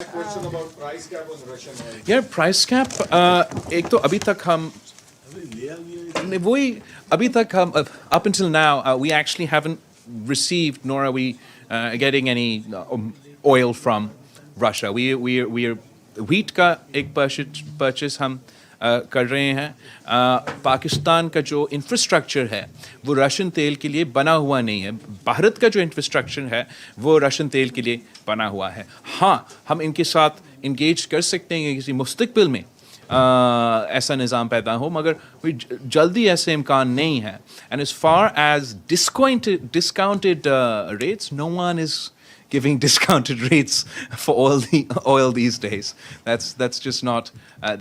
Question about price cap on Russian oil. यार price cap एक तो अभी तक हम वही अभी तक हम up until now we actually haven't received nor are we getting any oil from Russia. We are wheat का एक purchase हम कर रहे हैं. पाकिस्तान का जो इंफ्रास्ट्रक्चर है वो रशियन तेल के लिए बना हुआ नहीं है. भारत का जो इंफ्रास्ट्रक्चर है वो रशियन तेल के लिए बना हुआ है. हाँ, हम इनके साथ इंगेज कर सकते हैं किसी मुस्तकबिल में ऐसा निज़ाम पैदा हो, मगर जल्दी ऐसे इम्कान नहीं है. And as far as discounted rates, no one is giving discounted rates for oil these days. That's just not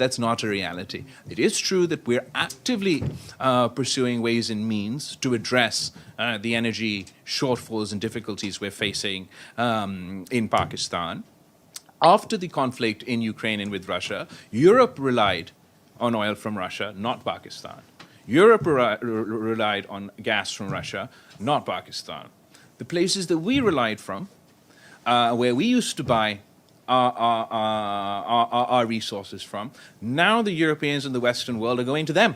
that's not a reality. It is true that we're actively pursuing ways and means to address the energy shortfalls and difficulties we're facing in Pakistan. After the conflict in Ukraine and with Russia, Europe relied on oil from Russia, not Pakistan. Europe relied on gas from Russia, not Pakistan. The places that we relied from, where we used to buy our resources from, now the Europeans and the Western world are going to them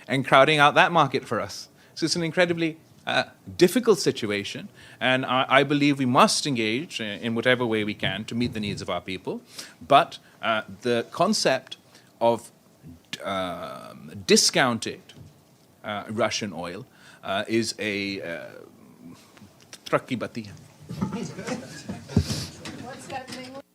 and crowding out that market for us. So it's an incredibly difficult situation, and I believe we must engage in whatever way we can to meet the needs of our people. But the concept of discounted Russian oil is a trakki bati. What's happening